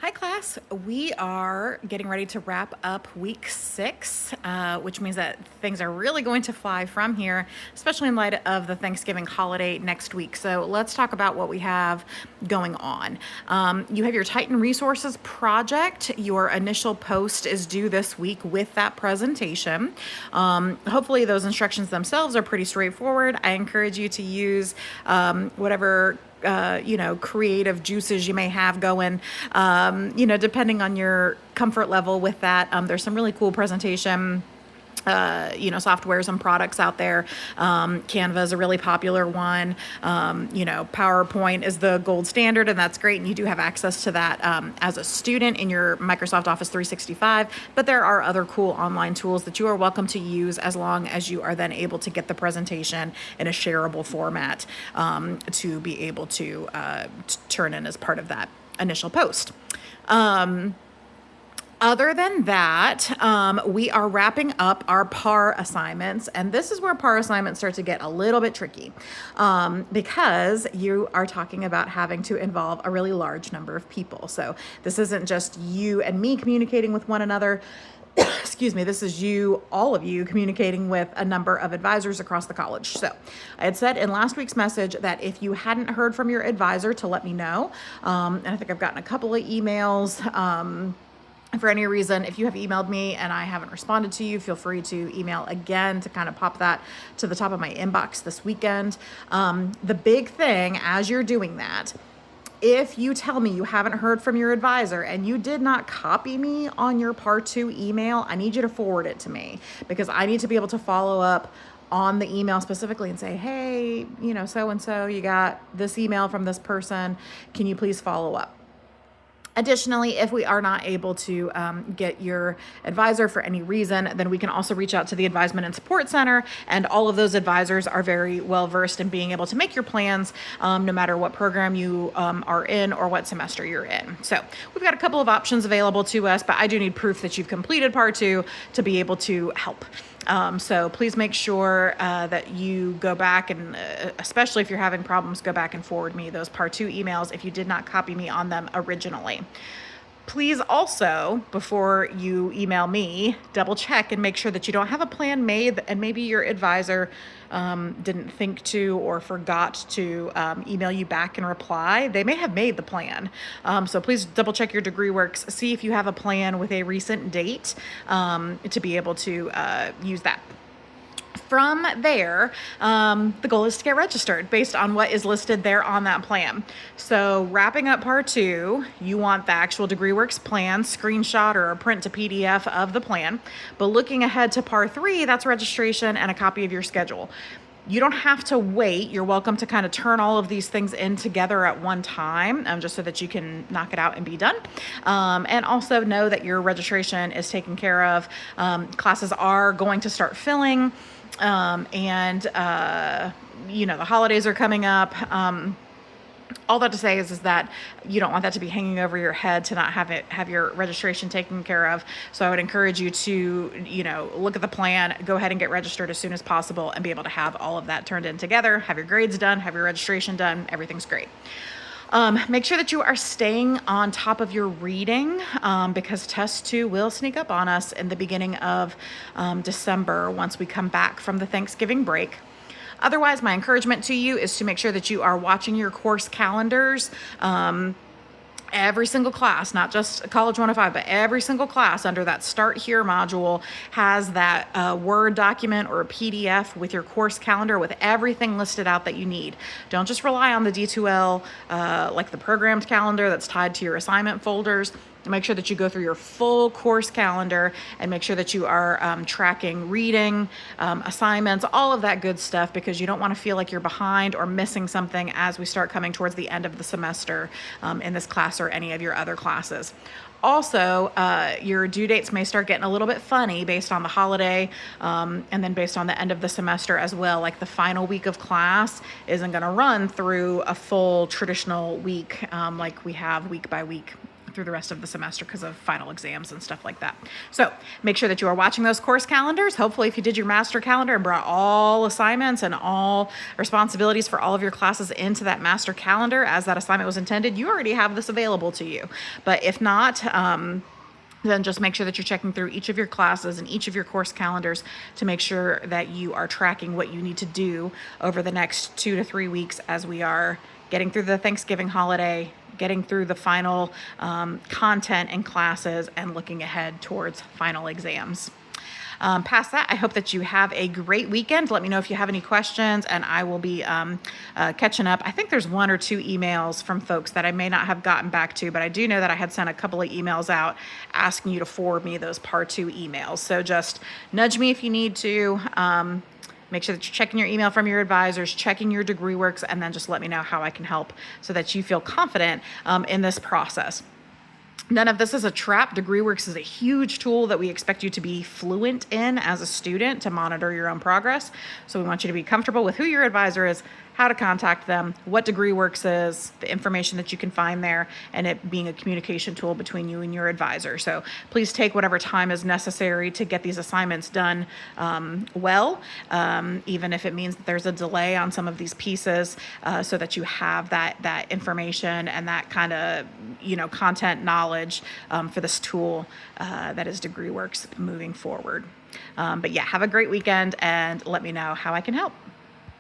Hi, class. We are getting ready to wrap up week 6, which means that things are really going to fly from here, especially in light of the Thanksgiving holiday next week. So let's talk about what we have going on. You have your Titan Resources project. Your initial post is due this week with that presentation. Hopefully those instructions themselves are pretty straightforward. I encourage you to use whatever creative juices you may have going, depending on your comfort level with that. There's some really cool presentation softwares and products out there. Canva is a really popular one. PowerPoint is the gold standard, and that's great. And you do have access to that as a student in your Microsoft Office 365. But there are other cool online tools that you are welcome to use as long as you are then able to get the presentation in a shareable format to be able to turn in as part of that initial post. Other than that, we are wrapping up our PAR assignments, and this is where PAR assignments start to get a little bit tricky because you are talking about having to involve a really large number of people. So this isn't just you and me communicating with one another. Excuse me, this is all of you communicating with a number of advisors across the college. So I had said in last week's message that if you hadn't heard from your advisor to let me know, and I think I've gotten a couple of emails. For any reason, if you have emailed me and I haven't responded to you, feel free to email again to kind of pop that to the top of my inbox this weekend. The big thing as you're doing that, if you tell me you haven't heard from your advisor and you did not copy me on your Part 2 email, I need you to forward it to me because I need to be able to follow up on the email specifically and say, hey, so-and-so, you got this email from this person. Can you please follow up? Additionally, if we are not able to get your advisor for any reason, then we can also reach out to the Advisement and Support Center, and all of those advisors are very well versed in being able to make your plans no matter what program you are in or what semester you're in. So we've got a couple of options available to us, but I do need proof that you've completed Part 2 to be able to help. So please make sure that you go back and, especially if you're having problems, go back and forward me those Part 2 emails if you did not copy me on them originally. Please also, before you email me, double check and make sure that you don't have a plan made and maybe your advisor didn't think to or forgot to email you back and reply. They may have made the plan. So please double check your degree works, see if you have a plan with a recent date to be able to use that. From there, the goal is to get registered based on what is listed there on that plan. So wrapping up Part 2, you want the actual DegreeWorks plan, screenshot or a print to PDF of the plan. But looking ahead to Part 3, that's registration and a copy of your schedule. You don't have to wait. You're welcome to kind of turn all of these things in together at one time, just so that you can knock it out and be done. And also know that your registration is taken care of. Classes are going to start filling. The holidays are coming up. All that to say is that you don't want that to be hanging over your head to not have your registration taken care of. So I would encourage you to, look at the plan, go ahead and get registered as soon as possible and be able to have all of that turned in together, have your grades done, have your registration done. Everything's great. Make sure that you are staying on top of your reading because Test 2 will sneak up on us in the beginning of December once we come back from the Thanksgiving break. Otherwise, my encouragement to you is to make sure that you are watching your course calendars. Every single class, not just College 105, but every single class under that Start Here module has that Word document or a PDF with your course calendar with everything listed out that you need. Don't just rely on the D2L, like the programmed calendar that's tied to your assignment folders. Make sure that you go through your full course calendar and make sure that you are tracking reading, assignments, all of that good stuff, because you don't want to feel like you're behind or missing something as we start coming towards the end of the semester in this class or any of your other classes. Also, your due dates may start getting a little bit funny based on the holiday and then based on the end of the semester as well. Like the final week of class isn't going to run through a full traditional week like we have week by week through the rest of the semester because of final exams and stuff like that. So make sure that you are watching those course calendars. Hopefully, if you did your master calendar and brought all assignments and all responsibilities for all of your classes into that master calendar as that assignment was intended, you already have this available to you. But if not, then just make sure that you're checking through each of your classes and each of your course calendars to make sure that you are tracking what you need to do over the next 2 to 3 weeks as we are getting through the Thanksgiving holiday, getting through the final content in classes, and looking ahead towards final exams. Past that, I hope that you have a great weekend. Let me know if you have any questions, and I will be catching up. I think there's 1 or 2 emails from folks that I may not have gotten back to, but I do know that I had sent a couple of emails out asking you to forward me those Part 2 emails. So just nudge me if you need to. Make sure that you're checking your email from your advisors, checking your degree works, and then just let me know how I can help so that you feel confident in this process. None of this is a trap. DegreeWorks is a huge tool that we expect you to be fluent in as a student to monitor your own progress. So we want you to be comfortable with who your advisor is, how to contact them, what DegreeWorks is, the information that you can find there, and it being a communication tool between you and your advisor. So please take whatever time is necessary to get these assignments done well, even if it means that there's a delay on some of these pieces, so that you have that information and that kind of content knowledge for this tool that is DegreeWorks moving forward. But yeah, have a great weekend and let me know how I can help.